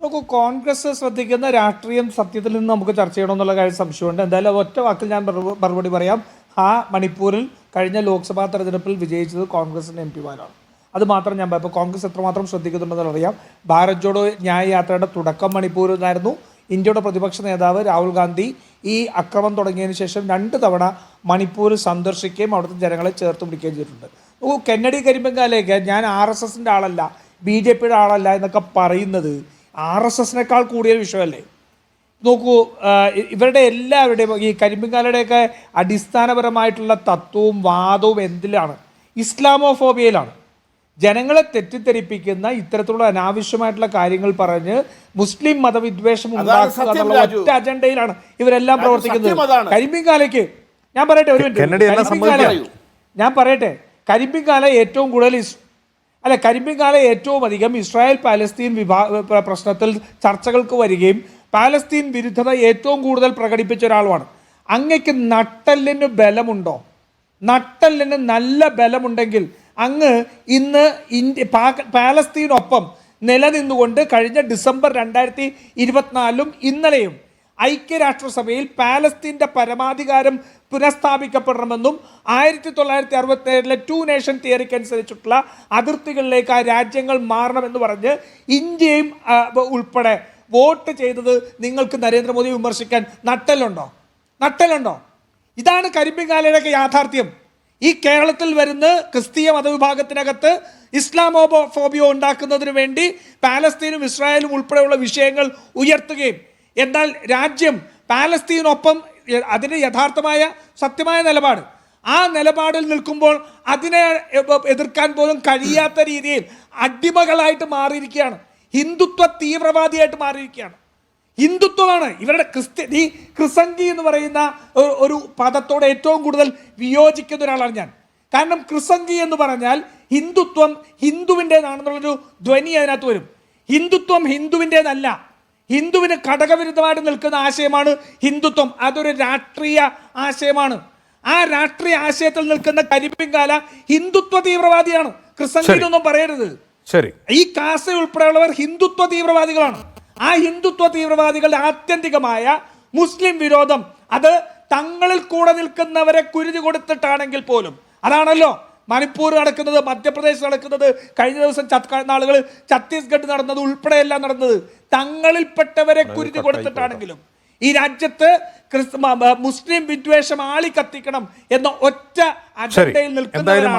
നോക്കൂ, കോൺഗ്രസ് ശ്രദ്ധിക്കുന്ന രാഷ്ട്രീയം സത്യത്തിൽ നിന്ന് നമുക്ക് ചർച്ച ചെയ്യണമെന്നുള്ള കാര്യം സംശയമുണ്ട്. എന്തായാലും ഒറ്റ വാക്കിൽ ഞാൻ മറുപടി പറയാം. മണിപ്പൂരിൽ കഴിഞ്ഞ ലോക്സഭാ തെരഞ്ഞെടുപ്പിൽ വിജയിച്ചത് കോൺഗ്രസിൻ്റെ MP-മാരാണ്. അത് മാത്രം ഞാൻ ഇപ്പോൾ കോൺഗ്രസ് എത്രമാത്രം ശ്രദ്ധിക്കുന്നുണ്ടെന്ന് അറിയാം. ഭാരത് ജോഡോ ന്യായ യാത്രയുടെ തുടക്കം മണിപ്പൂരിൽ നിന്നായിരുന്നു. ഇന്ത്യയുടെ പ്രതിപക്ഷ നേതാവ് രാഹുൽ ഗാന്ധി ഈ അക്രമം തുടങ്ങിയതിന് ശേഷം 2 തവണ മണിപ്പൂർ സന്ദർശിക്കുകയും അവിടുത്തെ ജനങ്ങളെ ചേർത്ത് പിടിക്കുകയും ചെയ്തിട്ടുണ്ട്. കെന്നഡി കരിമ്പങ്കാലേക്ക് ഞാൻ RSSൻ്റെ ആളല്ല, BJPയുടെ ആളല്ല എന്നൊക്കെ പറയുന്നത് RSSനേക്കാൾ കൂടിയ വിഷയമല്ലേ? നോക്കൂ, ഇവരുടെ എല്ലാവരുടെയും ഈ കരിമ്പിങ്കാലയുടെയൊക്കെ അടിസ്ഥാനപരമായിട്ടുള്ള തത്വവും വാദവും എന്തിലാണ്? ഇസ്ലാമോഫോബിയയിലാണ്. ജനങ്ങളെ തെറ്റിദ്ധരിപ്പിക്കുന്ന ഇത്തരത്തിലുള്ള അനാവശ്യമായിട്ടുള്ള കാര്യങ്ങൾ പറഞ്ഞ് മുസ്ലിം മതവിദ്വേഷം ഉണ്ടാക്കുക എന്നുള്ള ഒറ്റ അജണ്ടയിലാണ് ഇവരെല്ലാം പ്രവർത്തിക്കുന്നത്. കരിമ്പിങ്കാലയ്ക്ക് ഞാൻ പറയട്ടെ, ഒരു മിനിറ്റ് ഞാൻ പറയട്ടെ, കരിമ്പിങ്കാല ഏറ്റവും കൂടുതൽ കരിമ്പിങ്കാല ഏറ്റവും അധികം ഇസ്രായേൽ പാലസ്തീൻ പ്രശ്നത്തിൽ ചർച്ചകൾക്ക് വരികയും പാലസ്തീൻ വിരുദ്ധത ഏറ്റവും കൂടുതൽ പ്രകടിപ്പിച്ച ഒരാളുമാണ്. അങ്ങക്ക് നട്ടെല്ലിന് ബലമുണ്ടോ? നട്ടെല്ലിന് നല്ല ബലമുണ്ടെങ്കിൽ അങ്ങ് ഇന്ന് പാലസ്തീനൊപ്പം നിലനിന്നുകൊണ്ട് കഴിഞ്ഞ ഡിസംബർ 2024 ഇന്നലെയും ഐക്യരാഷ്ട്രസഭയിൽ പാലസ്തീൻ്റെ പരമാധികാരം പുനഃസ്ഥാപിക്കപ്പെടണമെന്നും 1967 2 നേഷൻ തിയറിക്ക് അനുസരിച്ചിട്ടുള്ള അതിർത്തികളിലേക്ക് ആ രാജ്യങ്ങൾ മാറണമെന്ന് പറഞ്ഞ് ഇന്ത്യയും ഉൾപ്പെടെ വോട്ട് ചെയ്തത് നിങ്ങൾക്ക് നരേന്ദ്രമോദി വിമർശിക്കാൻ നട്ടലുണ്ടോ? ഇതാണ് കരിമ്പിങ്കാലയുടെയൊക്കെ യാഥാർത്ഥ്യം. ഈ കേരളത്തിൽ വരുന്ന ക്രിസ്തീയ മതവിഭാഗത്തിനകത്ത് ഇസ്ലാമോഫോബിയ ഉണ്ടാക്കുന്നതിന് വേണ്ടി പാലസ്തീനും ഇസ്രായേലും ഉൾപ്പെടെയുള്ള വിഷയങ്ങൾ ഉയർത്തുകയും എന്നാൽ രാജ്യം പാലസ്തീനൊപ്പം അതിന് യഥാർത്ഥമായ സത്യമായ നിലപാട്, ആ നിലപാടിൽ നിൽക്കുമ്പോൾ അതിനെ എതിർക്കാൻ പോലും കഴിയാത്ത രീതിയിൽ അടിമകളായിട്ട് മാറിയിരിക്കുകയാണ്. ഹിന്ദുത്വ തീവ്രവാദിയായിട്ട് മാറിയിരിക്കുകയാണ്. ഹിന്ദുത്വമാണ് ഇവരുടെ ഈ ക്രിസംഗി എന്ന് പറയുന്ന ഒരു പദത്തോട് ഏറ്റവും കൂടുതൽ വിയോജിക്കുന്ന ഒരാളാണ് ഞാൻ. കാരണം ക്രിസംഗി എന്ന് പറഞ്ഞാൽ ഹിന്ദുത്വം ഹിന്ദുവിൻ്റെതാണെന്നുള്ളൊരു ധ്വനി അതിനകത്ത് വരും. ഹിന്ദുത്വം ഹിന്ദുവിൻ്റെതല്ല, ഹിന്ദുവിന് ഘടകവിരുദ്ധമായിട്ട് നിൽക്കുന്ന ആശയമാണ് ഹിന്ദുത്വം. അതൊരു രാഷ്ട്രീയ ആശയമാണ്. ആ രാഷ്ട്രീയ ആശയത്തിൽ നിൽക്കുന്ന കരിമ്പിങ്കാല ഹിന്ദുത്വ തീവ്രവാദിയാണ്. ക്രിസംഗിനൊന്നും പറയരുത്. ഈ കാസ ഉൾപ്പെടെയുള്ളവർ ഹിന്ദുത്വ തീവ്രവാദികളാണ്. ആ ഹിന്ദുത്വ തീവ്രവാദികളുടെ ആത്യന്തികമായ മുസ്ലിം വിരോധം അത് തങ്ങളിൽ കൂടെ നിൽക്കുന്നവരെ കുരുതി കൊടുത്തിട്ടാണെങ്കിൽ പോലും, അതാണല്ലോ മണിപ്പൂർ നടക്കുന്നത്, മധ്യപ്രദേശ് നടക്കുന്നത്, കഴിഞ്ഞ ദിവസം നാളുകൾ ഛത്തീസ്ഗഡ് നടന്നത് ഉൾപ്പെടെയെല്ലാം നടന്നത് തങ്ങളിൽപ്പെട്ടവരെ കുരുതി കൊടുത്തിട്ടാണെങ്കിലും ഈ രാജ്യത്ത് മുസ്ലിം വിദ്വേഷം ആളിക്കത്തിക്കണം എന്ന ഒറ്റ അജണ്ടയിൽ നിൽക്കുന്നവരാണ്.